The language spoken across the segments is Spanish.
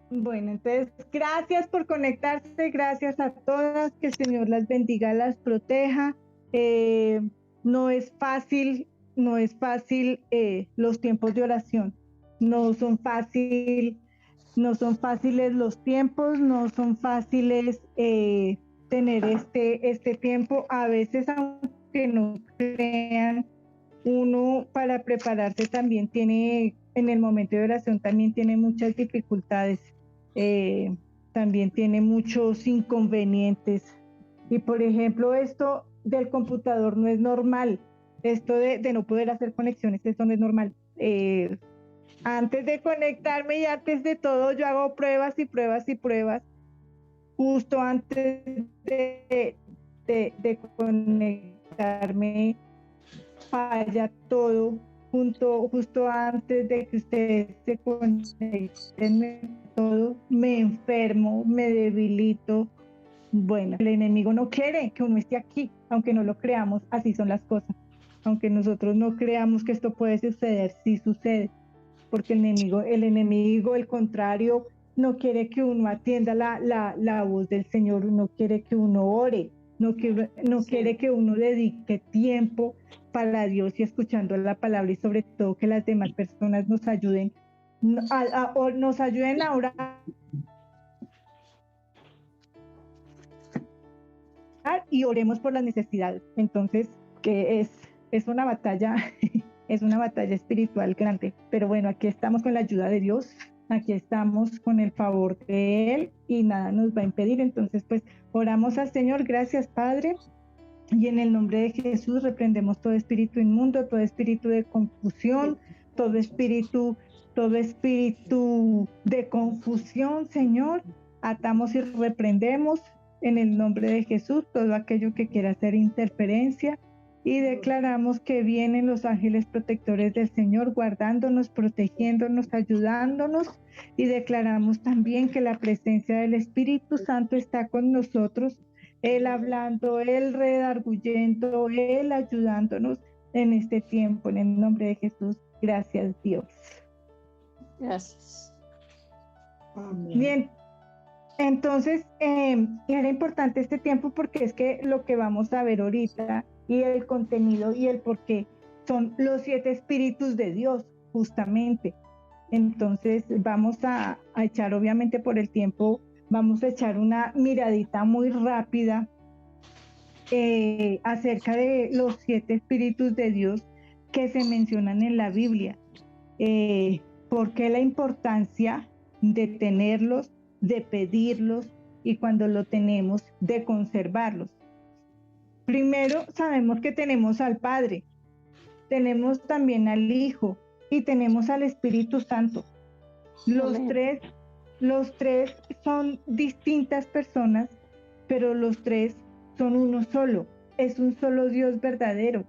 Bueno, entonces, gracias por conectarse, gracias a todas, que el Señor las bendiga, las proteja. Eh, no es fácil, no es fácil los tiempos de oración, no son fácil, no son fáciles los tiempos, no son fáciles tener este tiempo. A veces, aunque no crean, uno para prepararse también tiene, en el momento de oración también tiene muchas dificultades, eh, también tiene muchos inconvenientes. Y por ejemplo, esto del computador no es normal, esto de no poder hacer conexiones, esto no es normal. Antes de conectarme y antes de todo, yo hago pruebas y pruebas y pruebas, justo antes de conectarme falla todo, justo antes de que ustedes se conecten, todo, me enfermo, me debilito. Bueno, el enemigo no quiere que uno esté aquí, aunque no lo creamos, así son las cosas. Aunque nosotros no creamos que esto puede suceder, sí sucede, porque el contrario, no quiere que uno atienda la voz del Señor, no quiere que uno ore, no quiere que uno dedique tiempo para Dios y escuchando la palabra, y sobre todo que las demás personas nos ayuden nos ayuden a orar y oremos por las necesidades. Entonces, que es una batalla, es una batalla espiritual grande. Pero bueno, aquí estamos con la ayuda de Dios, aquí estamos con el favor de Él y nada nos va a impedir. Entonces, pues oramos al Señor. Gracias, Padre. Y en el nombre de Jesús reprendemos todo espíritu inmundo, todo espíritu de confusión, todo espíritu de confusión, Señor. Atamos y reprendemos en el nombre de Jesús todo aquello que quiera hacer interferencia, y declaramos que vienen los ángeles protectores del Señor, guardándonos, protegiéndonos, ayudándonos, y declaramos también que la presencia del Espíritu Santo está con nosotros, Él hablando, Él redarguyendo, Él ayudándonos en este tiempo, en el nombre de Jesús. Gracias, Dios. Gracias. Amén. Bien, entonces era importante este tiempo porque es que lo que vamos a ver ahorita y el contenido y el porqué son los 7 espíritus de Dios, justamente. Entonces vamos a echar, obviamente por el tiempo, vamos a echar una miradita muy rápida acerca de los 7 espíritus de Dios que se mencionan en la Biblia. ¿Por qué la importancia de tenerlos, de pedirlos, y cuando lo tenemos, de conservarlos? Primero, sabemos que tenemos al Padre, tenemos también al Hijo y tenemos al Espíritu Santo. Los tres son distintas personas, pero los tres son uno solo. Es un solo Dios verdadero.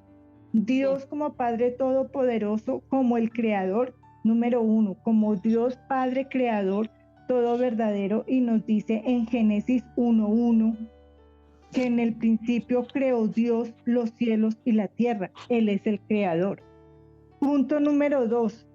Dios como Padre Todopoderoso, como el Creador, número 1, como Dios Padre Creador, todo verdadero, y nos dice en Génesis 1:1 que en el principio creó Dios los cielos y la tierra. Él es el Creador. Punto número 2.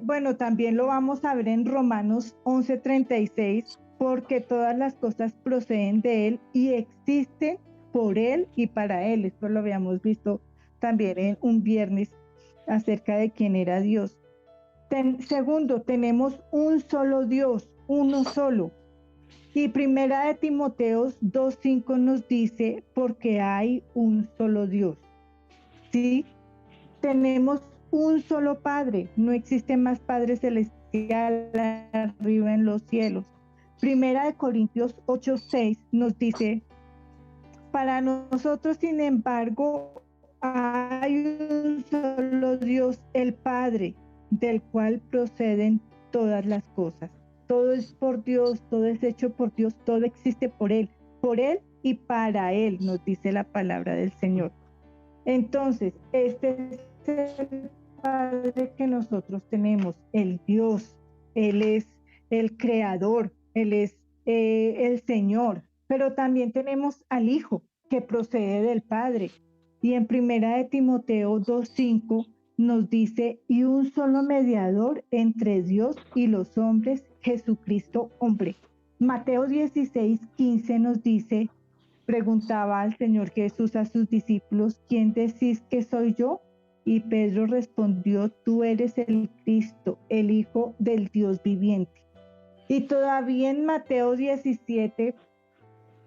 Bueno, también lo vamos a ver en Romanos 11:36, porque todas las cosas proceden de Él y existen por Él y para Él. Esto lo habíamos visto también en un viernes acerca de quién era Dios. Segundo, tenemos un solo Dios, uno solo. Y primera de Timoteo 2:5 nos dice, porque hay un solo Dios. ¿Sí? Tenemos un solo Padre, no existe más Padre celestial arriba en los cielos. Primera de Corintios 8:6 nos dice, para nosotros, sin embargo, hay un solo Dios, el Padre, del cual proceden todas las cosas. Todo es por Dios, todo es hecho por Dios, todo existe por Él y para Él, nos dice la palabra del Señor. Entonces, este es el Padre que nosotros tenemos, el Dios. Él es el Creador, Él es el Señor. Pero también tenemos al Hijo, que procede del Padre. Y en primera de Timoteo 2:5 nos dice, y un solo mediador entre Dios y los hombres, Jesucristo hombre. Mateo 16:15 nos dice, preguntaba al Señor Jesús a sus discípulos, ¿quién decís que soy yo? Y Pedro respondió, tú eres el Cristo, el Hijo del Dios viviente. Y todavía en Mateo 17,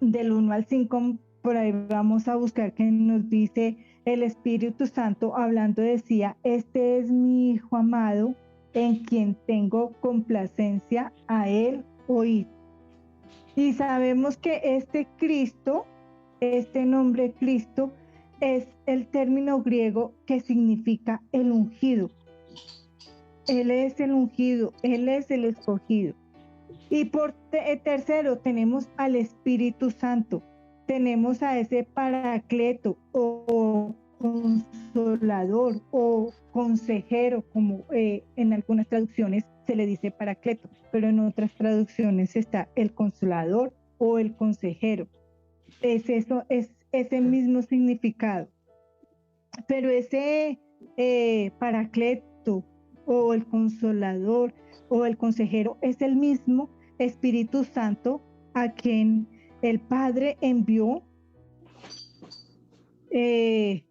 del 1 al 5, por ahí vamos a buscar que nos dice el Espíritu Santo hablando, decía, este es mi Hijo amado, en quien tengo complacencia, a él oíd. Y sabemos que este Cristo, este nombre Cristo, es el término griego que significa el ungido. Él es el ungido, Él es el escogido. Y por tercero tenemos al Espíritu Santo, tenemos a ese paracleto o consolador o consejero, como en algunas traducciones se le dice paracleto, pero en otras traducciones está el consolador o el consejero. Es ese mismo significado. Pero ese paracleto o el consolador o el consejero es el mismo Espíritu Santo a quien el Padre envió y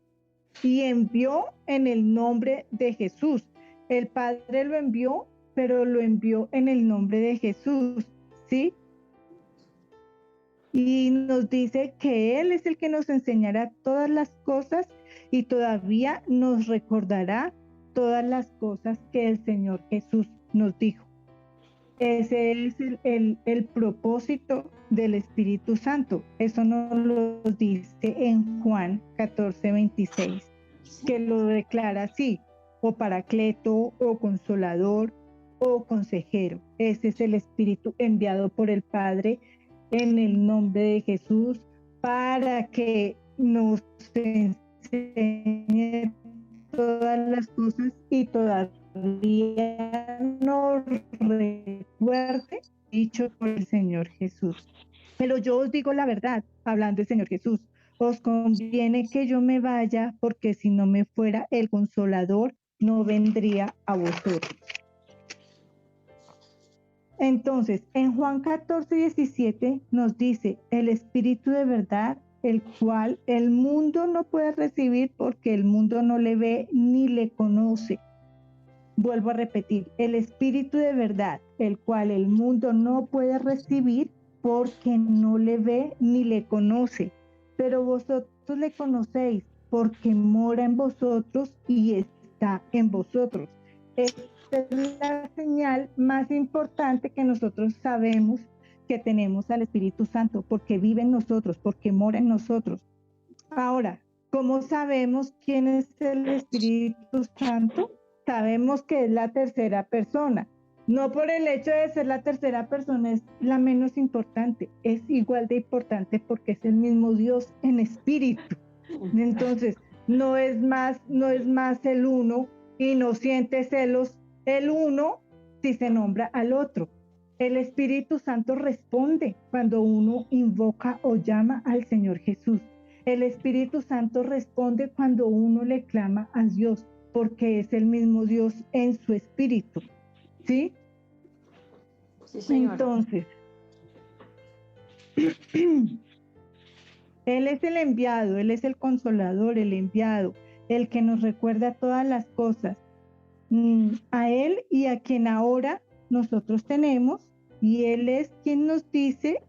envió en el nombre de Jesús. El Padre lo envió, pero lo envió en el nombre de Jesús, ¿sí? Y nos dice que Él es el que nos enseñará todas las cosas y todavía nos recordará todas las cosas que el Señor Jesús nos dijo. Ese es el propósito del Espíritu Santo. Eso nos lo dice en Juan 14:26, que lo declara así, o paracleto, o consolador, o consejero. Ese es el Espíritu enviado por el Padre en el nombre de Jesús para que nos enseñe todas las cosas y todavía nos recuerde dicho por el Señor Jesús. Pero yo os digo la verdad, hablando del Señor Jesús, os conviene que yo me vaya, porque si no me fuera el Consolador, no vendría a vosotros. Entonces, en Juan 14:17 nos dice, el Espíritu de verdad, el cual el mundo no puede recibir porque el mundo no le ve ni le conoce. Vuelvo a repetir, el Espíritu de verdad, el cual el mundo no puede recibir porque no le ve ni le conoce. Pero vosotros le conocéis porque mora en vosotros y está en vosotros. Esta es la señal más importante que nosotros sabemos que tenemos al Espíritu Santo, porque vive en nosotros, porque mora en nosotros. Ahora, ¿cómo sabemos quién es el Espíritu Santo? Sabemos que es la tercera persona. No por el hecho de ser la tercera persona es la menos importante, es igual de importante porque es el mismo Dios en espíritu. Entonces, no es más el uno y no siente celos el uno si se nombra al otro. El Espíritu Santo responde cuando uno invoca o llama al Señor Jesús. El Espíritu Santo responde cuando uno le clama a Dios, porque es el mismo Dios en su espíritu. ¿Sí? Sí, señora. Entonces, Él es el enviado, Él es el consolador, el enviado, el que nos recuerda todas las cosas. A Él y a quien ahora nosotros tenemos, y Él es quien nos dice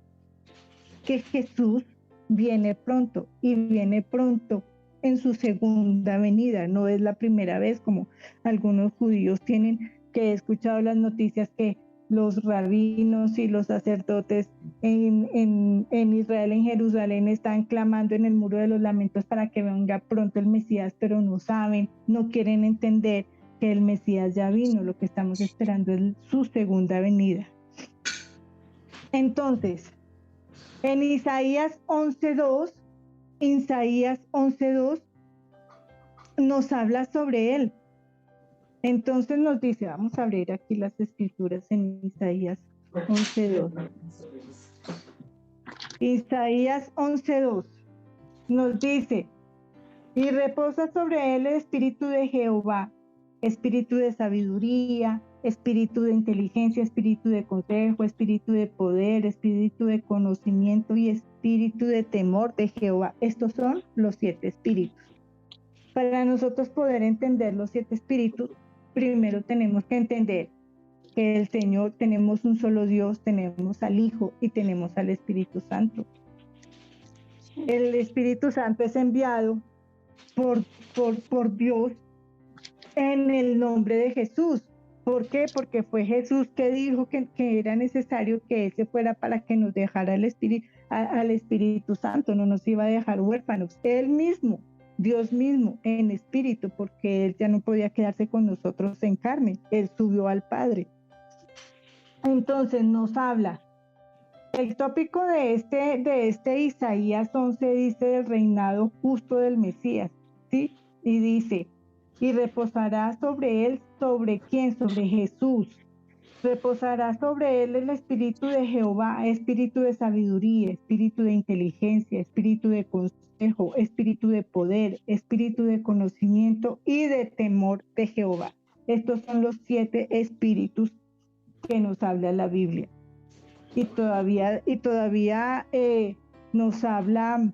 que Jesús viene pronto, y viene pronto en su segunda venida. No es la primera vez, como algunos judíos tienen, que he escuchado las noticias que los rabinos y los sacerdotes en Israel, en Jerusalén, están clamando en el muro de los lamentos para que venga pronto el Mesías, pero no saben, no quieren entender que el Mesías ya vino. Lo que estamos esperando es su segunda venida. Entonces, en Isaías 11:2 nos habla sobre él. Entonces nos dice, vamos a abrir aquí las escrituras en Isaías 11:2. Isaías 11:2 nos dice, y reposa sobre él el espíritu de Jehová, espíritu de sabiduría, espíritu de inteligencia, espíritu de consejo, espíritu de poder, espíritu de conocimiento y espíritu de temor de Jehová. Estos son los 7 espíritus. Para nosotros poder entender los 7 espíritus, primero tenemos que entender que el Señor, tenemos un solo Dios, tenemos al Hijo y tenemos al Espíritu Santo. El Espíritu Santo es enviado por Dios en el nombre de Jesús. ¿Por qué? Porque fue Jesús que dijo que era necesario que ese fuera para que nos dejara al Espíritu Santo, no nos iba a dejar huérfanos. Él mismo, Dios mismo, en espíritu, porque Él ya no podía quedarse con nosotros en carne. Él subió al Padre. Entonces nos habla. El tópico de este Isaías 11 dice del reinado justo del Mesías, ¿sí? Y dice, y reposará sobre él, ¿sobre quién? Sobre Jesús. Reposará sobre él el espíritu de Jehová, espíritu de sabiduría, espíritu de inteligencia, espíritu de consejo, espíritu de poder, espíritu de conocimiento y de temor de Jehová. Estos son los 7 espíritus que nos habla la Biblia. Y todavía nos habla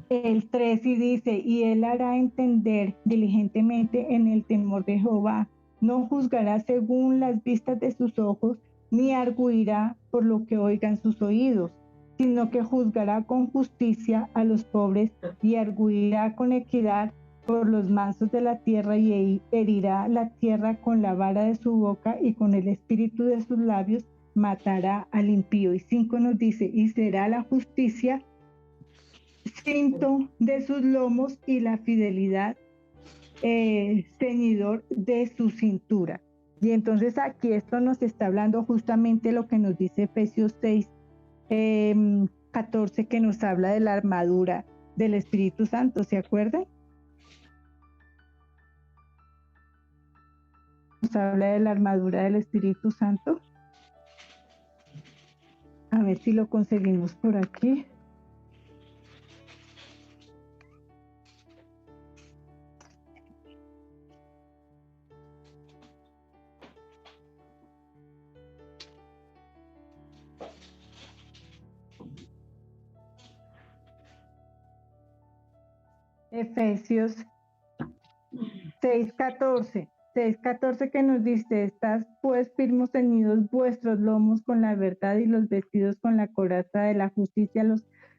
el 3 y dice, y él hará entender diligentemente en el temor de Jehová, no juzgará según las vistas de sus ojos, ni arguirá por lo que oigan sus oídos, sino que juzgará con justicia a los pobres y arguirá con equidad por los mansos de la tierra y herirá la tierra con la vara de su boca y con el espíritu de sus labios matará al impío. Y 5 nos dice, y será la justicia cinto de sus lomos y la fidelidad ceñidor de su cintura. Y entonces aquí esto nos está hablando justamente lo que nos dice Efesios 6, 14, que nos habla de la armadura del Espíritu Santo, ¿se acuerdan? Nos habla de la armadura del Espíritu Santo. A ver si lo conseguimos por aquí. Efesios 6:14 que nos dice, estás pues firmes ceñidos vuestros lomos con la verdad y los vestidos con la coraza de la justicia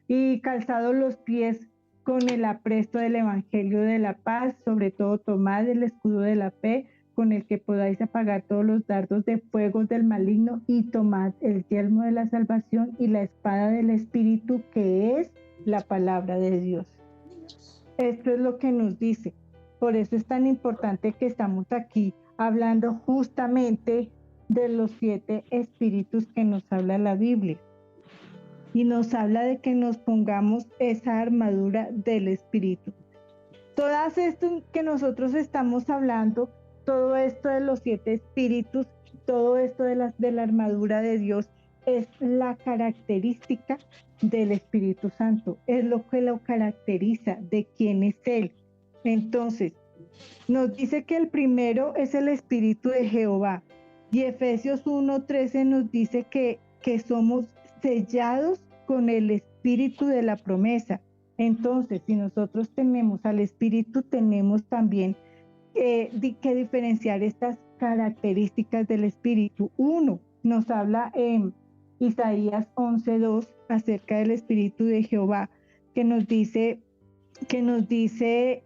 y calzados los pies con el apresto del evangelio de la paz, sobre todo tomad el escudo de la fe con el que podáis apagar todos los dardos de fuego del maligno y tomad el yelmo de la salvación y la espada del Espíritu que es la palabra de Dios. Esto es lo que nos dice. Por eso es tan importante que estamos aquí hablando justamente de los 7 espíritus que nos habla la Biblia. Y nos habla de que nos pongamos esa armadura del Espíritu. Todas esto que nosotros estamos hablando, todo esto de los 7 espíritus, todo esto de la armadura de Dios, es la característica del Espíritu Santo, es lo que lo caracteriza de quién es Él. Entonces, nos dice que el primero es el Espíritu de Jehová y Efesios 1:13 nos dice que somos sellados con el Espíritu de la promesa. Entonces, si nosotros tenemos al Espíritu, tenemos también que diferenciar estas características del Espíritu. Uno, nos habla en Isaías 11:2 acerca del Espíritu de Jehová, que nos dice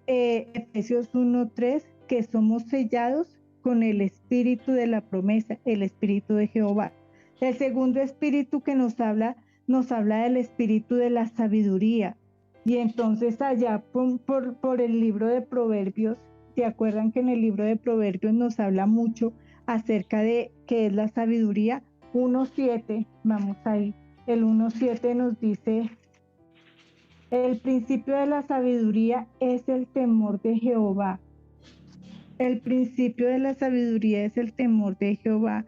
Efesios 1:3 que somos sellados con el Espíritu de la promesa, el Espíritu de Jehová. El segundo espíritu que nos habla del Espíritu de la sabiduría. Y entonces allá por el libro de Proverbios, ¿se acuerdan que en el libro de Proverbios nos habla mucho acerca de qué es la sabiduría? 1:7, vamos ahí, el 1:7 nos dice, el principio de la sabiduría es el temor de Jehová. El principio de la sabiduría es el temor de Jehová.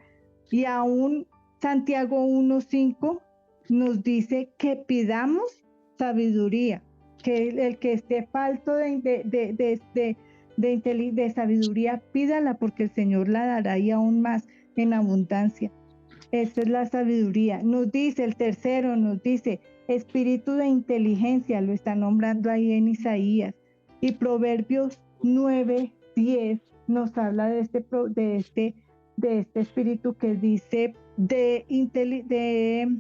Y aún Santiago 1:5 nos dice que pidamos sabiduría, que el que esté falto de de sabiduría, pídala porque el Señor la dará y aún más en abundancia. Esa es la sabiduría. Nos dice el tercero, nos dice espíritu de inteligencia, lo está nombrando ahí en Isaías. Y Proverbios 9:10 nos habla de este espíritu que dice de inteligencia,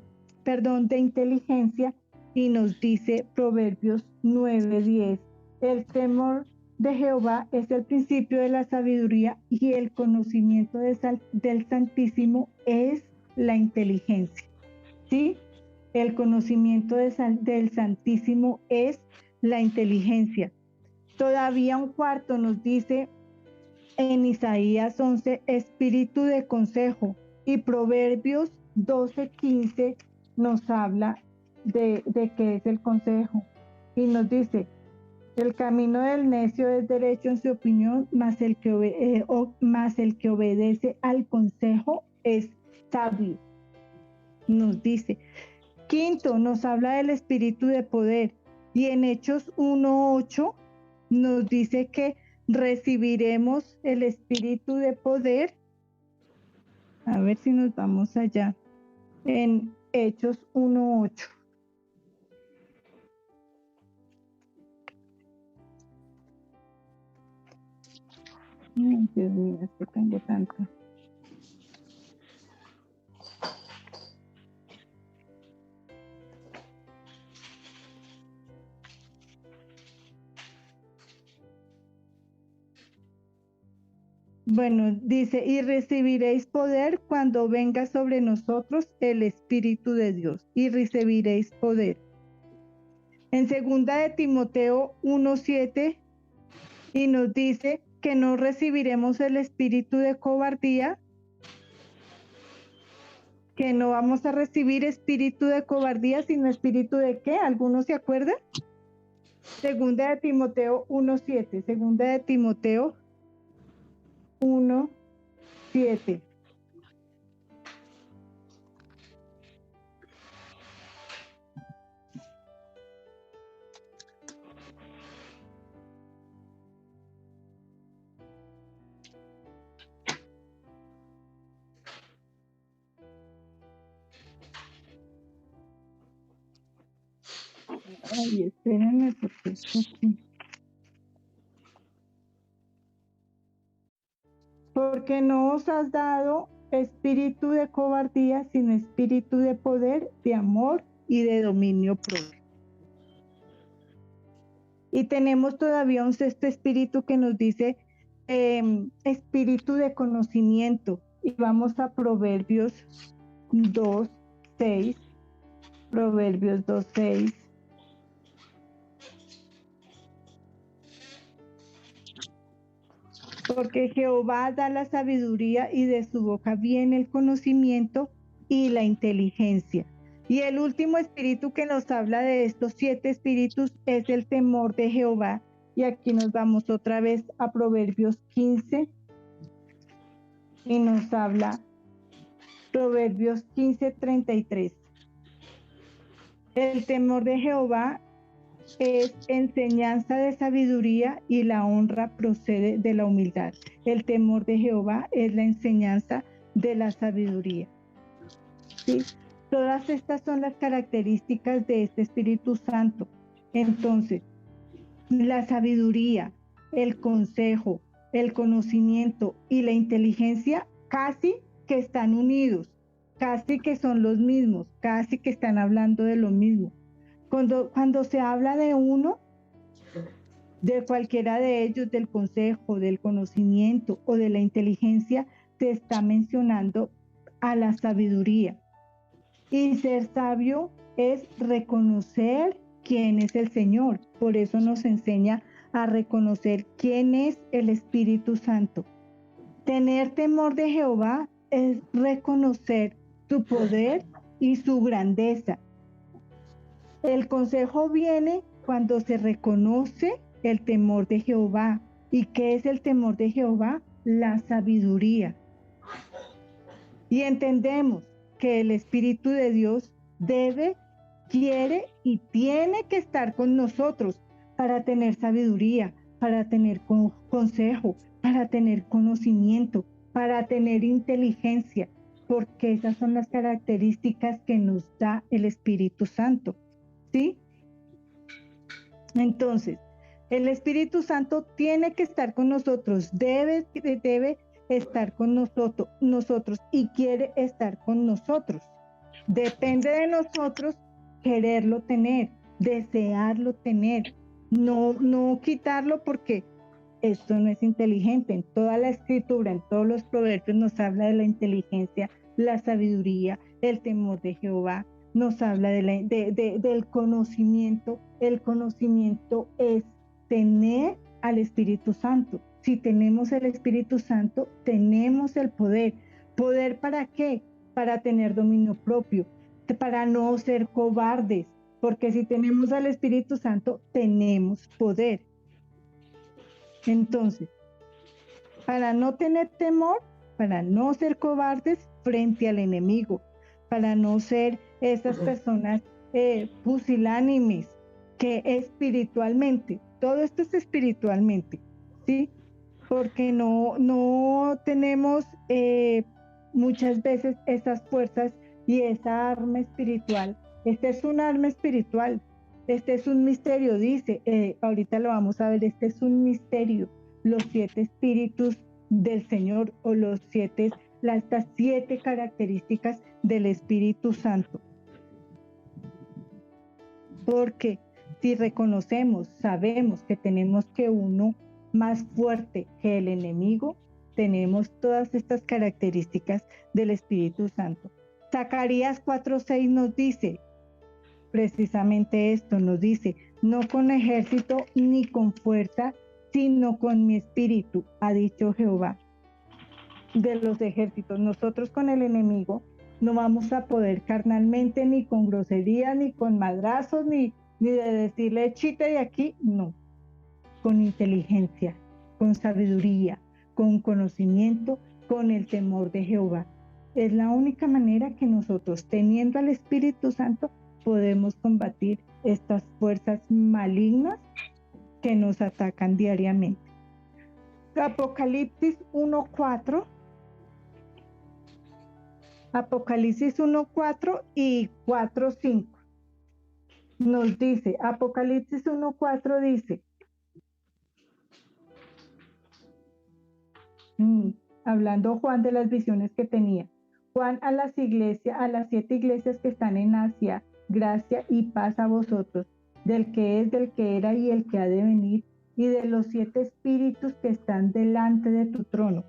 y nos dice Proverbios 9:10, el temor de Jehová es el principio de la sabiduría y el conocimiento del Santísimo es la inteligencia. ¿Sí? El conocimiento del Santísimo es la inteligencia. Todavía un cuarto nos dice en Isaías 11, espíritu de consejo, y Proverbios 12:15 nos habla de qué es el consejo. Y nos dice, el camino del necio es derecho en su opinión, mas el que obedece al consejo es sabio. Nos dice. Quinto, nos habla del espíritu de poder. Y en Hechos 1:8 nos dice que recibiremos el espíritu de poder. A ver si nos vamos allá. En Hechos 1:8. Dios mío, es que tengo tanto. Bueno, dice, y recibiréis poder cuando venga sobre nosotros el Espíritu de Dios, y recibiréis poder. En segunda de Timoteo 1:7, y nos dice que no recibiremos el espíritu de cobardía, que no vamos a recibir espíritu de cobardía, sino espíritu de ¿qué? ¿Algunos se acuerdan? Segunda de Timoteo 1:7, segunda de Timoteo 1:7. Ay, espérenme porque esto sí. Porque no os has dado espíritu de cobardía, sino espíritu de poder, de amor y de dominio propio. Y tenemos todavía un sexto espíritu que nos dice espíritu de conocimiento. Y vamos a Proverbios 2:6. Proverbios 2:6. Porque Jehová da la sabiduría y de su boca viene el conocimiento y la inteligencia. Y el último espíritu que nos habla de estos 7 espíritus es el temor de Jehová. Y aquí nos vamos otra vez a Proverbios 15 y nos habla Proverbios 15:33. El temor de Jehová es enseñanza de sabiduría y la honra procede de la humildad. El temor de Jehová es la enseñanza de la sabiduría. ¿Sí? Todas estas son las características de este Espíritu Santo. Entonces, la sabiduría, el consejo, el conocimiento y la inteligencia casi que están unidos, casi que son los mismos, casi que están hablando de lo mismo. Cuando se habla de uno, de cualquiera de ellos, del consejo, del conocimiento o de la inteligencia, se está mencionando a la sabiduría. Y ser sabio es reconocer quién es el Señor. Por eso nos enseña a reconocer quién es el Espíritu Santo. Tener temor de Jehová es reconocer su poder y su grandeza. El consejo viene cuando se reconoce el temor de Jehová. ¿Y qué es el temor de Jehová? La sabiduría. Y entendemos que el Espíritu de Dios debe, quiere y tiene que estar con nosotros para tener sabiduría, para tener consejo, para tener conocimiento, para tener inteligencia, porque esas son las características que nos da el Espíritu Santo, ¿sí? Entonces, el Espíritu Santo tiene que estar con nosotros, debe estar con nosotros y quiere estar con nosotros. Depende de nosotros quererlo tener, desearlo tener, no quitarlo, porque esto no es inteligente. En toda la escritura, en todos los proverbios nos habla de la inteligencia, la sabiduría, el temor de Jehová, nos habla del conocimiento. El conocimiento es tener al Espíritu Santo. Si tenemos el Espíritu Santo, tenemos el poder. ¿Poder para qué? Para tener dominio propio, para no ser cobardes, porque si tenemos al Espíritu Santo, tenemos poder. Entonces, para no tener temor, para no ser cobardes frente al enemigo, para no ser esas personas pusilánimes, que espiritualmente, todo esto es espiritualmente, ¿sí? Porque no tenemos muchas veces esas fuerzas y esa arma espiritual. Este es un arma espiritual, este es un misterio, dice, ahorita lo vamos a ver, este es un misterio, los 7 espíritus del Señor, o estas 7 características del Espíritu Santo. Porque si reconocemos, sabemos que tenemos que uno más fuerte que el enemigo, tenemos todas estas características del Espíritu Santo. Zacarías 4:6 nos dice precisamente esto, nos dice: no con ejército ni con fuerza, sino con mi espíritu, ha dicho Jehová de los ejércitos. Nosotros con el enemigo no vamos a poder carnalmente, ni con grosería, ni con madrazos, ni de decirle chite de aquí, no. Con inteligencia, con sabiduría, con conocimiento, con el temor de Jehová. Es la única manera que nosotros, teniendo al Espíritu Santo, podemos combatir estas fuerzas malignas que nos atacan diariamente. Apocalipsis 1:4. Apocalipsis 1:4 y 4:5 nos dice, Apocalipsis 1:4 dice, hablando Juan de las visiones que tenía: Juan, a las 7 iglesias que están en Asia, gracia y paz a vosotros, del que es, del que era y el que ha de venir, y de los 7 espíritus que están delante de tu trono.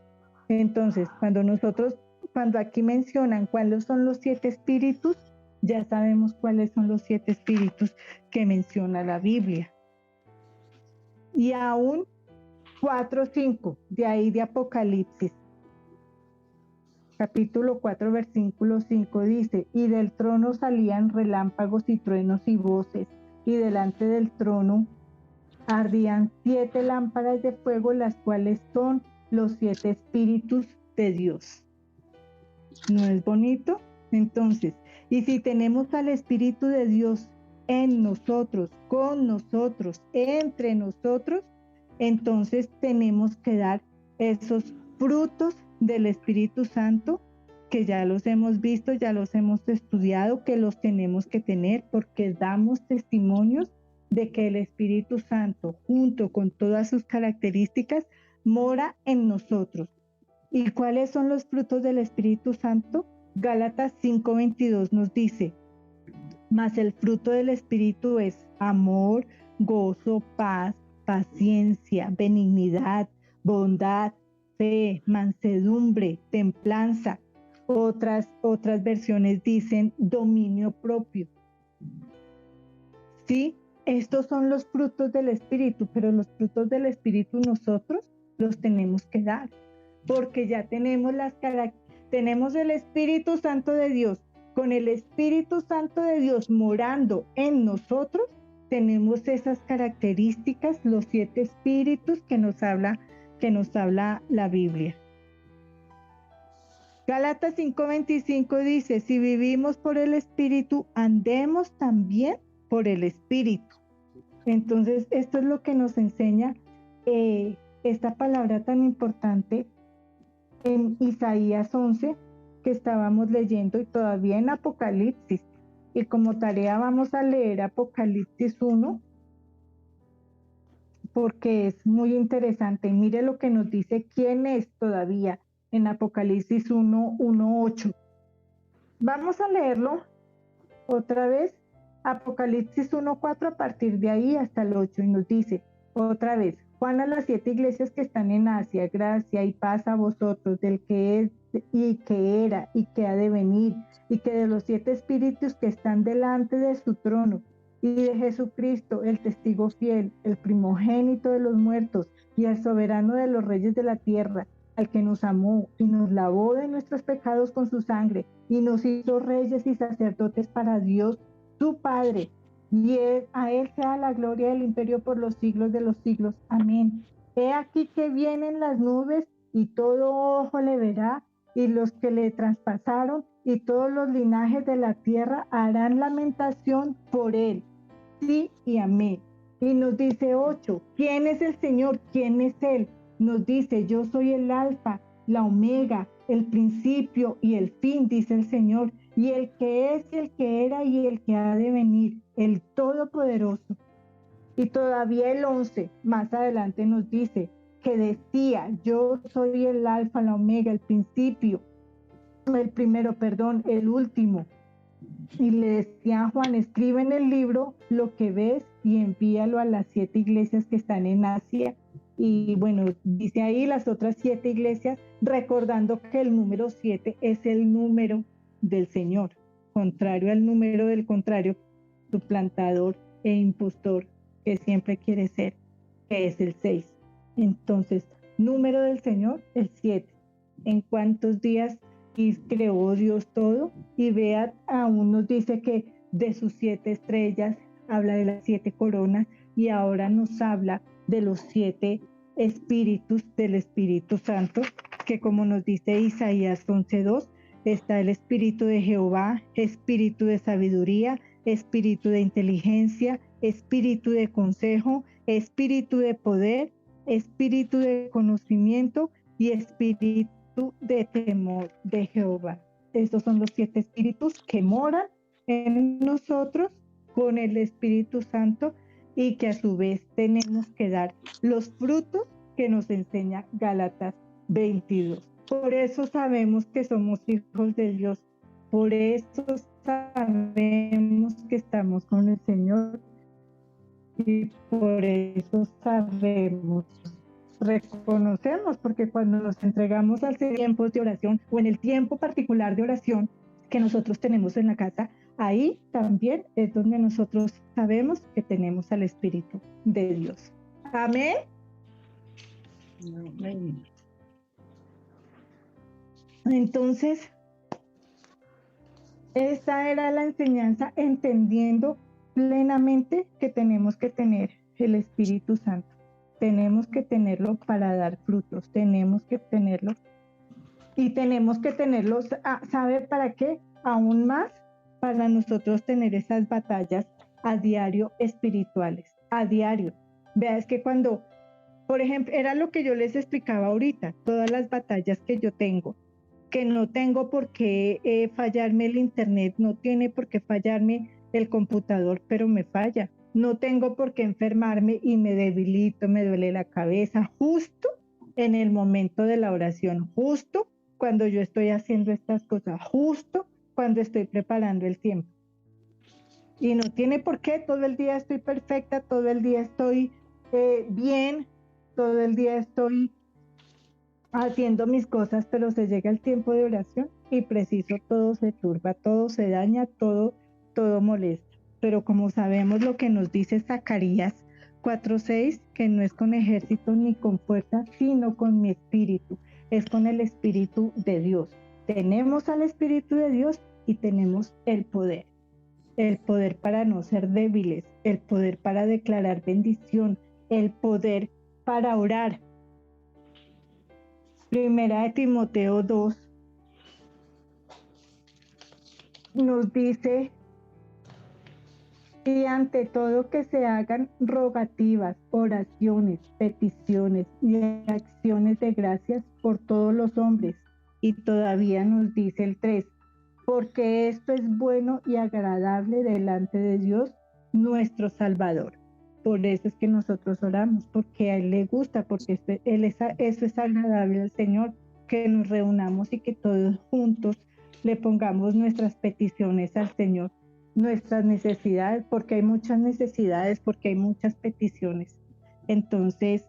Entonces, cuando aquí mencionan cuáles son los 7 espíritus, ya sabemos cuáles son los 7 espíritus que menciona la Biblia. Y aún 4:5, de ahí de Apocalipsis, capítulo 4, versículo 5 dice: y del trono salían relámpagos y truenos y voces, y delante del trono ardían 7 lámparas de fuego, las cuales son los 7 espíritus de Dios. ¿No es bonito? Entonces, y si tenemos al Espíritu de Dios en nosotros, con nosotros, entre nosotros, entonces tenemos que dar esos frutos del Espíritu Santo, que ya los hemos visto, ya los hemos estudiado, que los tenemos que tener, porque damos testimonios de que el Espíritu Santo, junto con todas sus características, mora en nosotros. ¿Y cuáles son los frutos del Espíritu Santo? Gálatas 5:22 nos dice: mas el fruto del Espíritu es amor, gozo, paz, paciencia, benignidad, bondad, fe, mansedumbre, templanza. Otras versiones dicen dominio propio. Sí, estos son los frutos del Espíritu, pero los frutos del Espíritu nosotros los tenemos que dar, porque ya tenemos tenemos el Espíritu Santo de Dios. Con el Espíritu Santo de Dios morando en nosotros, tenemos esas características, los 7 espíritus que nos habla la Biblia. Gálatas 5:25 dice: si vivimos por el Espíritu, andemos también por el Espíritu. Entonces, esto es lo que nos enseña esta palabra tan importante en Isaías 11 que estábamos leyendo y todavía en Apocalipsis. Y como tarea vamos a leer Apocalipsis 1 porque es muy interesante. Mire lo que nos dice quién es todavía en Apocalipsis 1:8. Vamos a leerlo otra vez. Apocalipsis 1:4 a partir de ahí hasta el 8 y nos dice otra vez: Juan a las 7 iglesias que están en Asia, gracia y paz a vosotros, del que es y que era y que ha de venir, y que de los 7 espíritus que están delante de su trono, y de Jesucristo, el testigo fiel, el primogénito de los muertos, y el soberano de los reyes de la tierra, al que nos amó y nos lavó de nuestros pecados con su sangre, y nos hizo reyes y sacerdotes para Dios, su Padre. Y a él sea la gloria del imperio por los siglos de los siglos. Amén. He aquí que vienen las nubes y todo ojo le verá, y los que le traspasaron y todos los linajes de la tierra harán lamentación por él. Sí y amén. Y nos dice 8, ¿quién es el Señor? ¿Quién es Él? Nos dice: yo soy el alfa, la omega, el principio y el fin, dice el Señor, y el que es, y el que era y el que ha de venir, el Todopoderoso. Y todavía el 11, más adelante nos dice que decía: yo soy el alfa, la omega, el principio, el primero, perdón, el último. Y le decía a Juan: escribe en el libro lo que ves y envíalo a las 7 iglesias que están en Asia. Y bueno, dice ahí las otras 7 iglesias, recordando que el número 7 es el número del Señor, contrario al número del contrario, suplantador e impostor que siempre quiere ser, que es el 6. Entonces, número del Señor, el 7. ¿En cuántos días y creó Dios todo? Y vea, aún nos dice que de sus 7 estrellas, habla de las 7 coronas, y ahora nos habla de los 7 espíritus del Espíritu Santo, que como nos dice Isaías 11:2, está el espíritu de Jehová, espíritu de sabiduría, espíritu de inteligencia, espíritu de consejo, espíritu de poder, espíritu de conocimiento y espíritu de temor de Jehová. Estos son los 7 espíritus que moran en nosotros con el Espíritu Santo, y que a su vez tenemos que dar los frutos que nos enseña Gálatas 22. Por eso sabemos que somos hijos de Dios, por eso sabemos que estamos con el Señor, y por eso sabemos, reconocemos, porque cuando nos entregamos al tiempo de oración o en el tiempo particular de oración que nosotros tenemos en la casa, ahí también es donde nosotros sabemos que tenemos al Espíritu de Dios. Amén. Amén. Entonces, esta era la enseñanza, entendiendo plenamente que tenemos que tener el Espíritu Santo. Tenemos que tenerlo para dar frutos, tenemos que tenerlo, y tenemos que tenerlo, ¿sabe para qué? Aún más para nosotros tener esas batallas a diario espirituales, a diario. Vea, es que cuando, por ejemplo, era lo que yo les explicaba ahorita, todas las batallas que yo tengo, que no tengo por qué fallarme el internet, no tiene por qué fallarme el computador, pero me falla. No tengo por qué enfermarme y me debilito, me duele la cabeza, justo en el momento de la oración, justo cuando yo estoy haciendo estas cosas, justo cuando estoy preparando el tiempo. Y no tiene por qué, todo el día estoy perfecta, todo el día estoy bien, todo el día estoy haciendo mis cosas, pero se llega el tiempo de oración y preciso todo se turba, todo se daña, todo molesta. Pero como sabemos lo que nos dice Zacarías 4:6, que no es con ejército ni con fuerza, sino con mi espíritu, es con el Espíritu de Dios. Tenemos al Espíritu de Dios y tenemos el poder para no ser débiles, el poder para declarar bendición, el poder para orar. Primera de Timoteo 2 nos dice Y ante todo que se hagan rogativas, oraciones, peticiones y acciones de gracias por todos los hombres. Y todavía nos dice el 3, porque esto es bueno y agradable delante de Dios, nuestro Salvador. Por eso es que nosotros oramos, porque a Él le gusta, porque eso es agradable al Señor, que nos reunamos y que todos juntos le pongamos nuestras peticiones al Señor, nuestras necesidades, porque hay muchas necesidades, porque hay muchas peticiones. Entonces,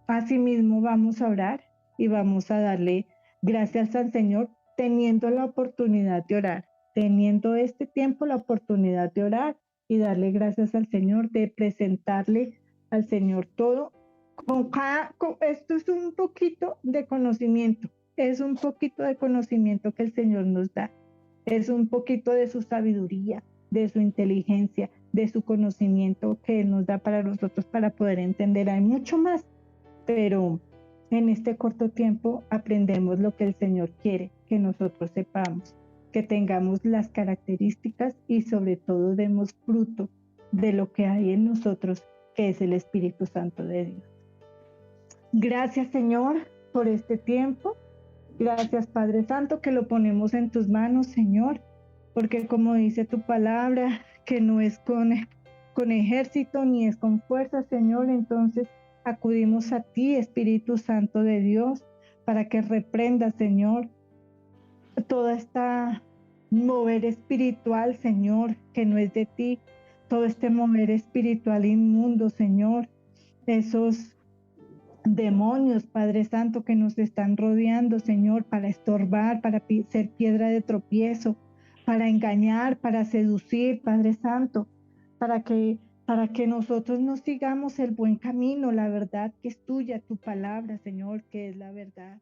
asimismo vamos a orar y vamos a darle gracias al Señor, teniendo la oportunidad de orar, teniendo este tiempo la oportunidad de orar y darle gracias al Señor, de presentarle al Señor todo. Esto es un poquito de conocimiento, es un poquito de conocimiento que el Señor nos da, es un poquito de su sabiduría, de su inteligencia, de su conocimiento que Él nos da para nosotros para poder entender. Hay mucho más, pero en este corto tiempo aprendemos lo que el Señor quiere que nosotros sepamos, que tengamos las características y sobre todo demos fruto de lo que hay en nosotros, que es el Espíritu Santo de Dios. Gracias, Señor, por este tiempo. Gracias, Padre Santo, que lo ponemos en tus manos, Señor, porque como dice tu palabra, que no es con ejército ni es con fuerza, Señor, entonces acudimos a ti, Espíritu Santo de Dios, para que reprenda, Señor, toda esta mover espiritual, Señor, que no es de ti, todo este mover espiritual inmundo, Señor, esos demonios, Padre Santo, que nos están rodeando, Señor, para estorbar, para ser piedra de tropiezo, para engañar, para seducir, Padre Santo, para que nosotros no sigamos el buen camino, la verdad que es tuya, tu palabra, Señor, que es la verdad.